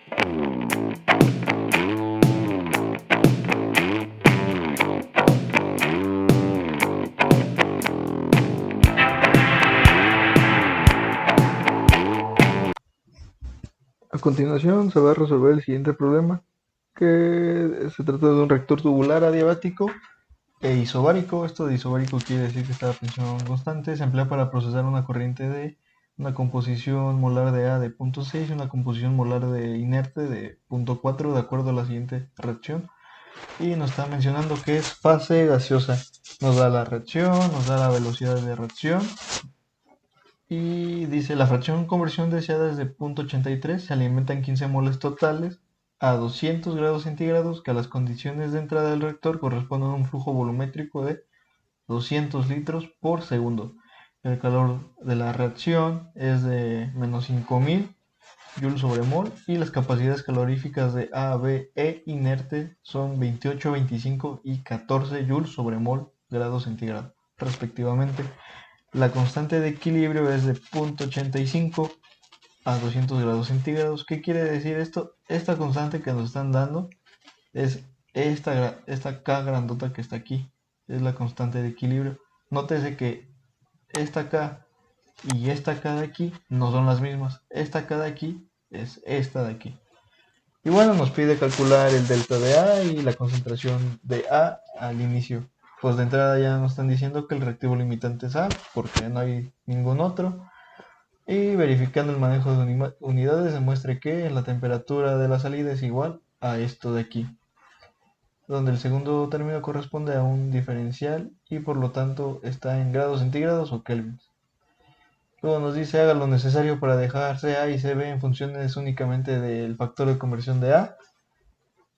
A continuación se va a resolver el siguiente problema, que se trata de un reactor tubular adiabático e isobárico. Esto de isobárico quiere decir que está a presión constante. Se emplea para procesar una corriente de una composición molar de A de 0.6 y una composición molar de inerte de 0.4 de acuerdo a la siguiente reacción. Y nos está mencionando que es fase gaseosa. Nos da la reacción, nos da la velocidad de reacción. Y dice, la fracción conversión deseada es de 0.83, se alimentan 15 moles totales a 200 grados centígrados, que a las condiciones de entrada del reactor corresponden a un flujo volumétrico de 200 litros por segundo. El calor de la reacción es de menos 5000 joules sobre mol y las capacidades caloríficas de A, B e inerte son 28, 25 y 14 joules sobre mol grados centígrados respectivamente. La constante de equilibrio es de 0.85 a 200 grados centígrados. ¿Qué quiere decir esto? Esta constante que nos están dando es esta K grandota que está aquí. Es la constante de equilibrio. Nótese que esta K y esta K de aquí no son las mismas. Esta K de aquí es esta de aquí. Y bueno, nos pide calcular el delta de A y la concentración de A al inicio. Pues de entrada ya nos están diciendo que el reactivo limitante es A, porque no hay ningún otro. Y verificando el manejo de unidades, demuestre que la temperatura de la salida es igual a esto de aquí, donde el segundo término corresponde a un diferencial y por lo tanto está en grados centígrados o kelvins. Luego nos dice haga lo necesario para dejar CA y CB en funciones únicamente del factor de conversión de A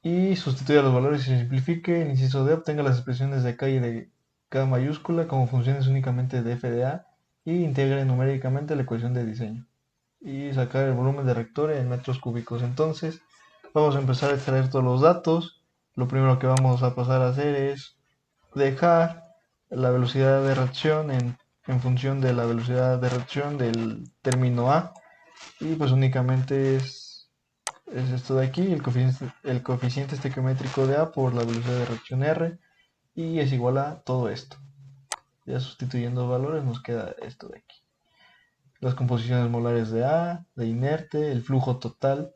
y sustituya los valores y simplifique. El inciso D obtenga las expresiones de K y de K mayúscula como funciones únicamente de f de A y integre numéricamente la ecuación de diseño y sacar el volumen de reactor en metros cúbicos. Entonces vamos a empezar a extraer todos los datos. Lo primero que vamos a pasar a hacer es dejar la velocidad de reacción en función de la velocidad de reacción del término A y pues únicamente es esto de aquí, el coeficiente estequiométrico de A por la velocidad de reacción R y es igual a todo esto. Ya sustituyendo valores nos queda esto de aquí. Las composiciones molares de A, de inerte, el flujo total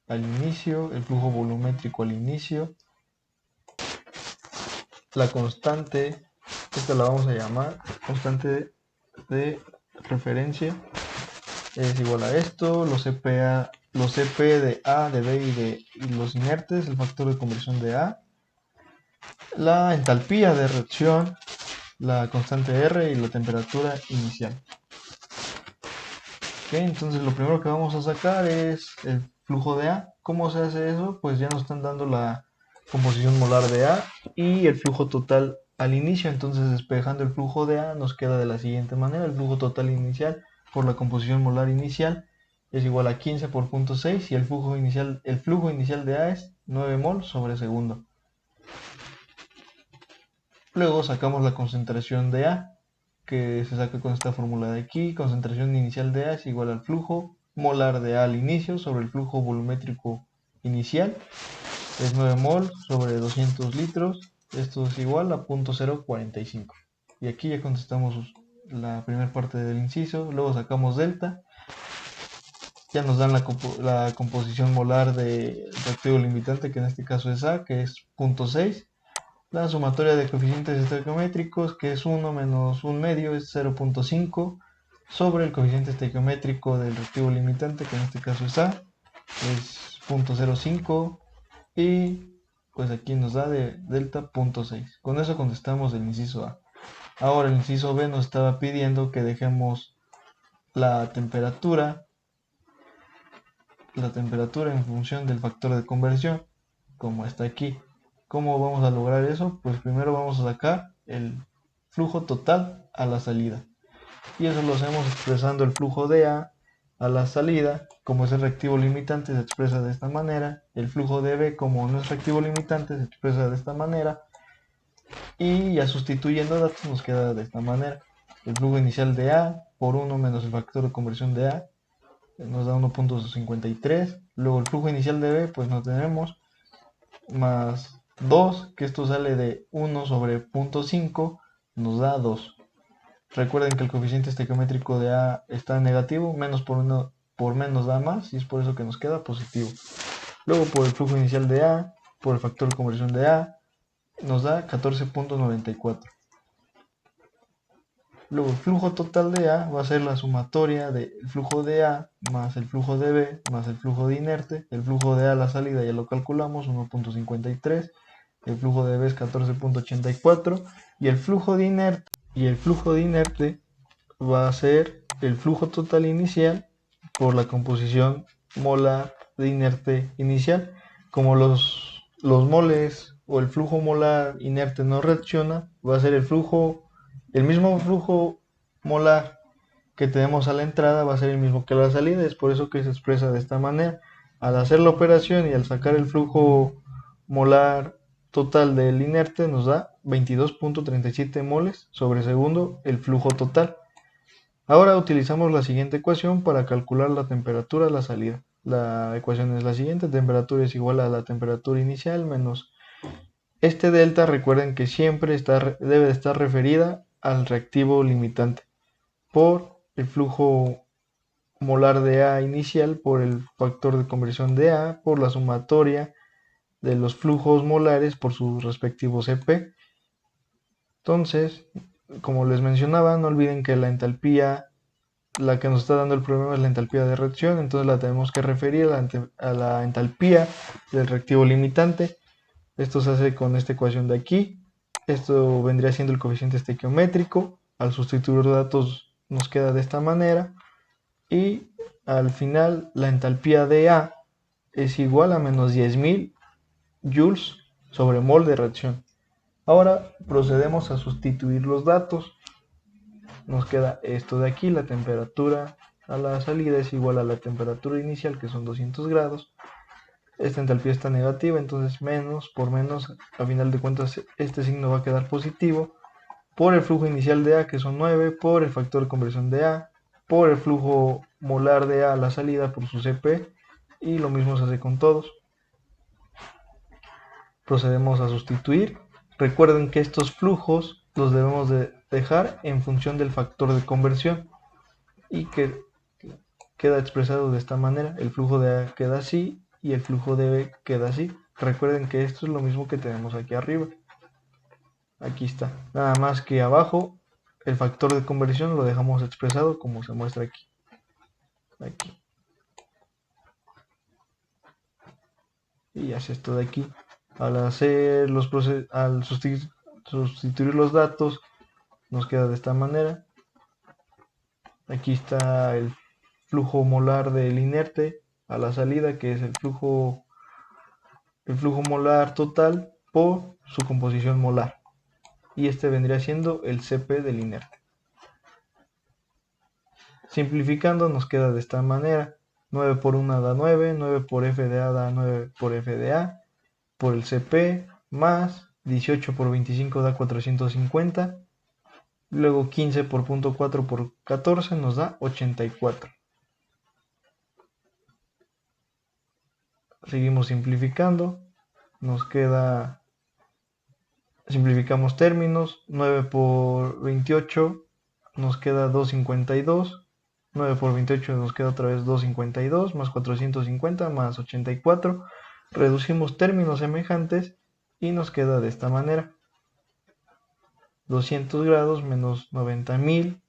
al inicio, el flujo volumétrico al inicio, la constante, esta la vamos a llamar constante de referencia, es igual a esto, los CP de A, de B y los inertes, el factor de conversión de A, la entalpía de reacción, la constante R y la temperatura inicial. Okay, entonces lo primero que vamos a sacar es el flujo de A. ¿Cómo se hace eso? Pues ya nos están dando la composición molar de A y el flujo total al inicio. Entonces despejando el flujo de A nos queda de la siguiente manera. El flujo total inicial por la composición molar inicial es igual a 15 por 0.6 y el flujo inicial de A es 9 mol sobre segundo. Luego sacamos la concentración de A, que se saca con esta fórmula de aquí. Concentración inicial de A es igual al flujo molar de A al inicio sobre el flujo volumétrico inicial. Es 9 mol sobre 200 litros. Esto es igual a 0.045. Y aquí ya contestamos la primera parte del inciso. Luego sacamos delta. Ya nos dan la composición molar de reactivo limitante, que en este caso es A, que es 0.6. La sumatoria de coeficientes estequiométricos, que es 1 menos 1 medio, es 0.5, sobre el coeficiente estequiométrico del reactivo limitante, que en este caso es A, es 0.05, y pues aquí nos da de delta 0.6. Con eso contestamos el inciso A. Ahora el inciso B nos estaba pidiendo que dejemos la temperatura en función del factor de conversión, como está aquí. ¿Cómo vamos a lograr eso? Pues primero vamos a sacar el flujo total a la salida. Y eso lo hacemos expresando el flujo de A a la salida. Como es el reactivo limitante se expresa de esta manera. El flujo de B, como no es reactivo limitante, se expresa de esta manera. Y ya sustituyendo datos nos queda de esta manera. El flujo inicial de A por 1 menos el factor de conversión de A nos da 1.53. Luego el flujo inicial de B, pues no tenemos, más 2, que esto sale de 1 sobre 0.5, nos da 2. Recuerden que el coeficiente estequiométrico de A está negativo, menos por menos da más, y es por eso que nos queda positivo. Luego por el flujo inicial de A, por el factor de conversión de A, nos da 14.94. Luego el flujo total de A va a ser la sumatoria del flujo de A más el flujo de B más el flujo de inerte. El flujo de A a la salida ya lo calculamos, 1.53. El flujo de B es 14.84. Y el flujo de inerte va a ser el flujo total inicial por la composición molar de inerte inicial. Como los moles o el flujo molar inerte no reacciona, va a ser el mismo flujo molar que tenemos a la entrada, va a ser el mismo que a la salida. Es por eso que se expresa de esta manera. Al hacer la operación y al sacar el flujo molar total del inerte, nos da 22.37 moles sobre segundo el flujo total. Ahora utilizamos la siguiente ecuación para calcular la temperatura a la salida. La ecuación es la siguiente: temperatura es igual a la temperatura inicial menos este delta. Recuerden que siempre debe de estar referida al reactivo limitante por el flujo molar de A inicial, por el factor de conversión de A, por la sumatoria de los flujos molares por sus respectivos CP. Entonces, como les mencionaba, no olviden que la entalpía, la que nos está dando el problema, es la entalpía de reacción, entonces la tenemos que referir a la entalpía del reactivo limitante. Esto se hace con esta ecuación de aquí. Esto vendría siendo el coeficiente estequiométrico. Al sustituir los datos nos queda de esta manera. Y al final la entalpía de A es igual a menos 10.000 joules sobre mol de reacción. Ahora procedemos a sustituir los datos. Nos queda esto de aquí: la temperatura a la salida es igual a la temperatura inicial, que son 200 grados. Esta entalpía está negativa, entonces menos por menos, a final de cuentas este signo va a quedar positivo, por el flujo inicial de A, que son 9, por el factor de conversión de A, por el flujo molar de A a la salida por su CP, y lo mismo se hace con todos. Procedemos a sustituir. Recuerden que estos flujos los debemos de dejar en función del factor de conversión, y que queda expresado de esta manera: el flujo de A queda así y el flujo de B queda así. Recuerden que esto es lo mismo que tenemos aquí arriba. Aquí está, nada más que abajo el factor de conversión lo dejamos expresado como se muestra aquí. Y hace esto de aquí. Al sustituir los datos nos queda de esta manera. Aquí está el flujo molar del inerte a la salida, que es el flujo molar total por su composición molar, y este vendría siendo el CP del inerte. Simplificando nos queda de esta manera: 9 por 1 da 9, 9 por F de A da 9 por F de A, por el CP, más 18 por 25 da 450, luego 15 por 0.4 por 14 nos da 84. Seguimos simplificando, nos queda, simplificamos términos: 9 por 28 nos queda 252, 9 por 28 nos queda otra vez 252, más 450 más 84. Reducimos términos semejantes y nos queda de esta manera: 200 grados menos 90.000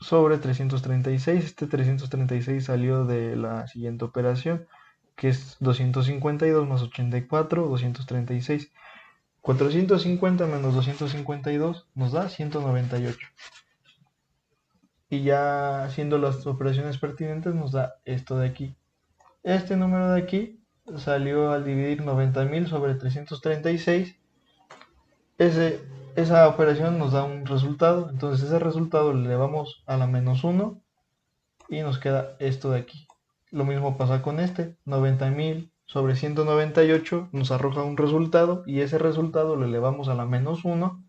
sobre 336. Este 336 salió de la siguiente operación, que es 252 más 84, 236. 450 menos 252 nos da 198. Y ya haciendo las operaciones pertinentes nos da esto de aquí. Este número de aquí salió al dividir 90.000 sobre 336. Esa operación nos da un resultado, entonces ese resultado le elevamos a la menos 1 y nos queda esto de aquí. Lo mismo pasa con este: 90.000 sobre 198 nos arroja un resultado, y ese resultado lo elevamos a la menos 1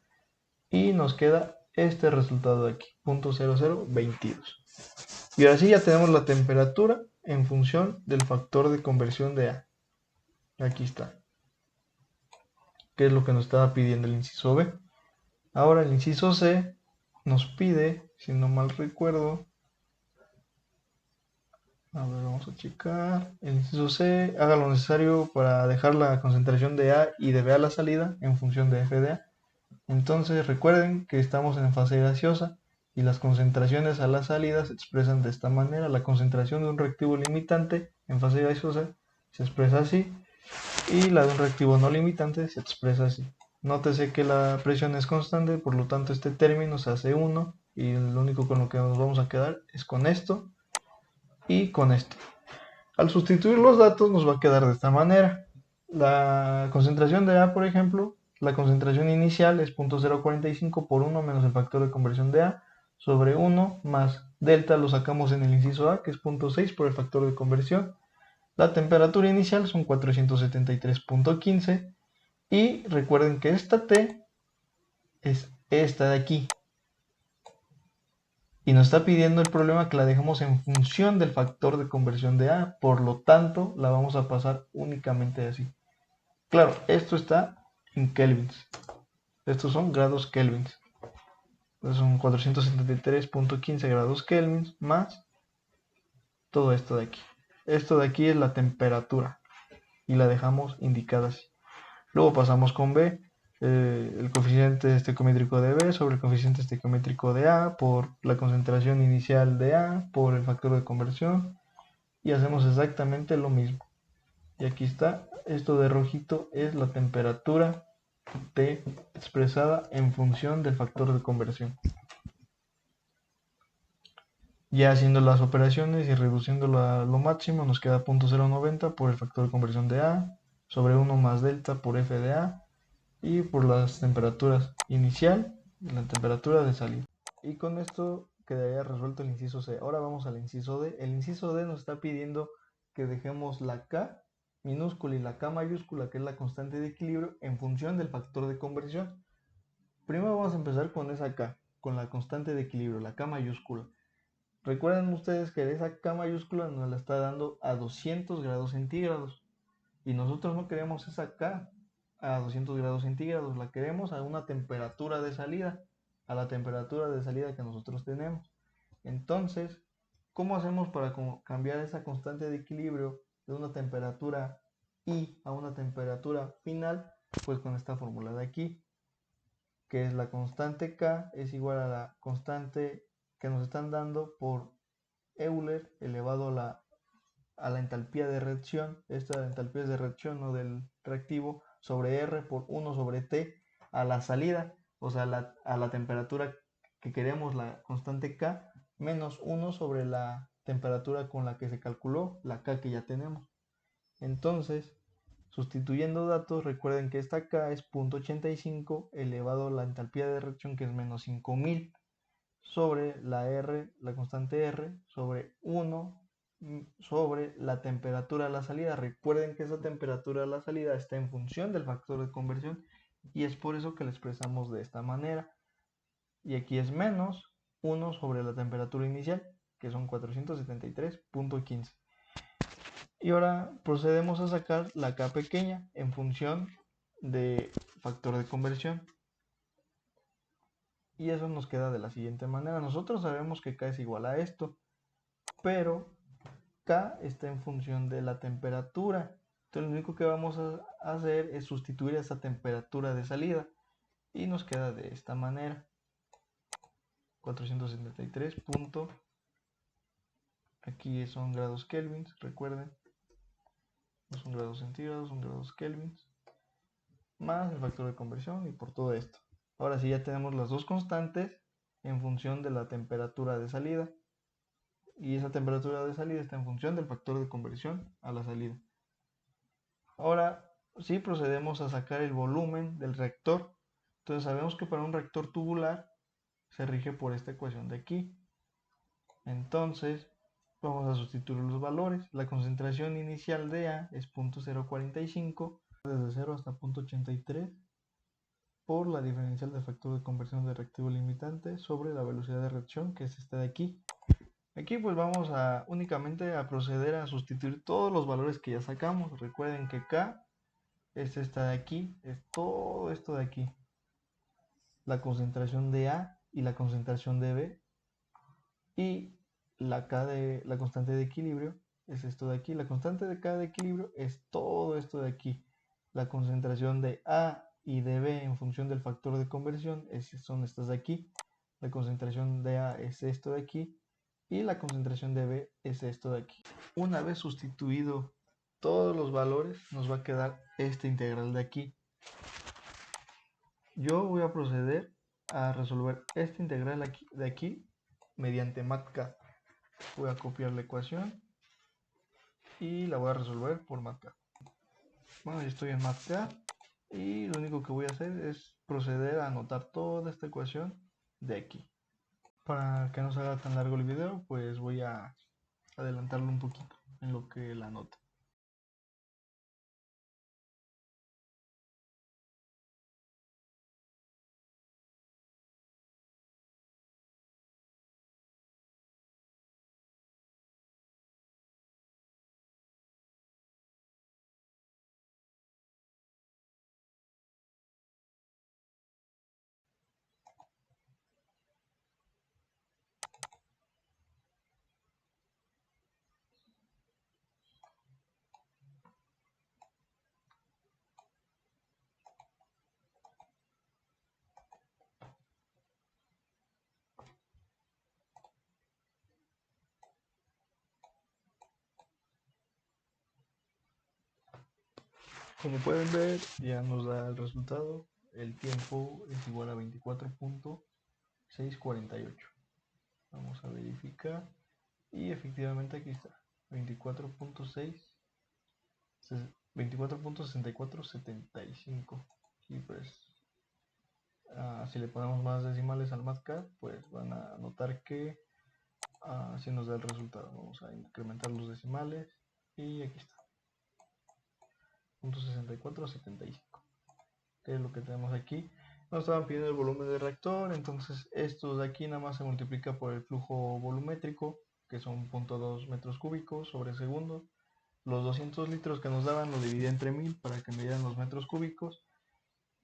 y nos queda este resultado de aquí, 0.0022. Y ahora sí ya tenemos la temperatura en función del factor de conversión de A. Aquí está. Que es lo que nos estaba pidiendo el inciso B. Ahora el inciso C nos pide, si no mal recuerdo, a ver, vamos a checar. El inciso C haga lo necesario para dejar la concentración de A y de B a la salida en función de F de A. Entonces recuerden que estamos en fase gaseosa y las concentraciones a la salida se expresan de esta manera. La concentración de un reactivo limitante en fase gaseosa se expresa así y la de un reactivo no limitante se expresa así. Nótese que la presión es constante, por lo tanto este término se hace 1 y lo único con lo que nos vamos a quedar es con esto y con esto. Al sustituir los datos nos va a quedar de esta manera. La concentración de A, por ejemplo, la concentración inicial es 0.045 por 1 menos el factor de conversión de A sobre 1 más delta lo sacamos en el inciso A, que es 0.6 por el factor de conversión. La temperatura inicial son 473.15 y recuerden que esta T es esta de aquí. Y nos está pidiendo el problema que la dejemos en función del factor de conversión de A, por lo tanto la vamos a pasar únicamente así. Claro, esto está en kelvins, estos son grados kelvins, entonces son 473.15 grados kelvins más todo esto de aquí. Esto de aquí es la temperatura y la dejamos indicada así. Luego pasamos con B, el coeficiente estequiométrico de B sobre el coeficiente estequiométrico de A por la concentración inicial de A por el factor de conversión y hacemos exactamente lo mismo. Y aquí está, esto de rojito es la temperatura T expresada en función del factor de conversión. Ya haciendo las operaciones y reduciéndolo a lo máximo nos queda 0.090 por el factor de conversión de A sobre 1 más delta por F de A y por las temperaturas inicial y la temperatura de salida. Y con esto quedaría resuelto el inciso C. Ahora vamos al inciso D. El inciso D nos está pidiendo que dejemos la K minúscula y la K mayúscula, que es la constante de equilibrio, en función del factor de conversión. Primero vamos a empezar con esa K, con la constante de equilibrio, la K mayúscula. Recuerden ustedes que esa K mayúscula nos la está dando a 200 grados centígrados. Y nosotros no queremos esa K a 200 grados centígrados, la queremos a una temperatura de salida, a la temperatura de salida que nosotros tenemos. Entonces, ¿cómo hacemos para cambiar esa constante de equilibrio de una temperatura I a una temperatura final? Pues con esta fórmula de aquí, que es la constante K es igual a la constante que nos están dando por Euler elevado a la entalpía de reacción, esta entalpía de reacción o del reactivo, sobre R por 1 sobre T a la salida, o sea, a la temperatura que queremos, la constante K, menos 1 sobre la temperatura con la que se calculó, la K que ya tenemos. Entonces, sustituyendo datos, recuerden que esta K es 0.85 elevado a la entalpía de reacción, que es menos 5000, sobre la R, la constante R, sobre 1 sobre la temperatura de la salida. Recuerden que esa temperatura de la salida está en función del factor de conversión y es por eso que la expresamos de esta manera. Y aquí es menos 1 sobre la temperatura inicial, que son 473.15. Y ahora procedemos a sacar la K pequeña en función de factor de conversión. Y eso nos queda de la siguiente manera. Nosotros sabemos que K es igual a esto, pero K está en función de la temperatura. Entonces lo único que vamos a hacer es sustituir esa temperatura de salida. Y nos queda de esta manera. 473. Aquí son grados kelvins, recuerden. No son grados centígrados, son grados kelvins. Más el factor de conversión y por todo esto. Ahora sí ya tenemos las dos constantes en función de la temperatura de salida. Y esa temperatura de salida está en función del factor de conversión a la salida. Ahora sí procedemos a sacar el volumen del reactor. Entonces sabemos que para un reactor tubular se rige por esta ecuación de aquí. Entonces vamos a sustituir los valores. La concentración inicial de A es 0.045 desde 0 hasta 0.83 por la diferencial del factor de conversión de reactivo limitante sobre la velocidad de reacción, que es esta de aquí. Aquí pues vamos a únicamente a proceder a sustituir todos los valores que ya sacamos. Recuerden que K es esta de aquí, es todo esto de aquí. La concentración de A y la concentración de B. Y la K de la constante de equilibrio es esto de aquí. La constante de K de equilibrio es todo esto de aquí. La concentración de A y de B en función del factor de conversión son estas de aquí. La concentración de A es esto de aquí. Y la concentración de B es esto de aquí. Una vez sustituido todos los valores, nos va a quedar esta integral de aquí. Yo voy a proceder a resolver esta integral de aquí mediante MATCAD. Voy a copiar la ecuación y la voy a resolver por MATCAD. Bueno, ya estoy en MATCAD y lo único que voy a hacer es proceder a anotar toda esta ecuación de aquí. Para que no se haga tan largo el video, pues voy a adelantarlo un poquito en lo que la anoto. Como pueden ver, ya nos da el resultado. El tiempo es igual a 24.648. Vamos a verificar. Y efectivamente aquí está. 24.6475. Y pues, si le ponemos más decimales al MATCAD, pues van a notar que así nos da el resultado. Vamos a incrementar los decimales. Y aquí está. 0.6475. Que es lo que tenemos aquí. Nos estaban pidiendo el volumen del reactor, entonces esto de aquí nada más se multiplica por el flujo volumétrico, que son 0.2 metros cúbicos sobre segundo. Los 200 litros que nos daban lo dividí entre 1000 para que me dieran los metros cúbicos.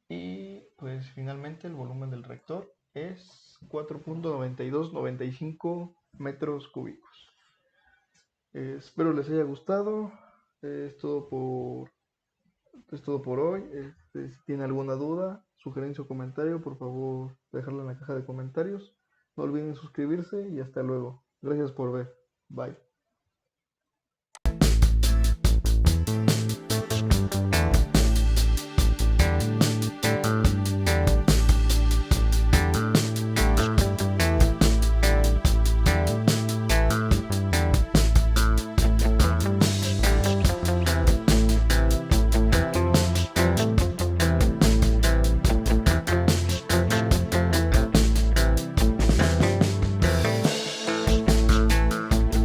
Y pues finalmente el volumen del reactor es 4.9295 metros cúbicos. Espero les haya gustado. Es todo por hoy. Si tiene alguna duda, sugerencia o comentario, por favor dejarlo en la caja de comentarios. No olviden suscribirse y hasta luego. Gracias por ver. Bye.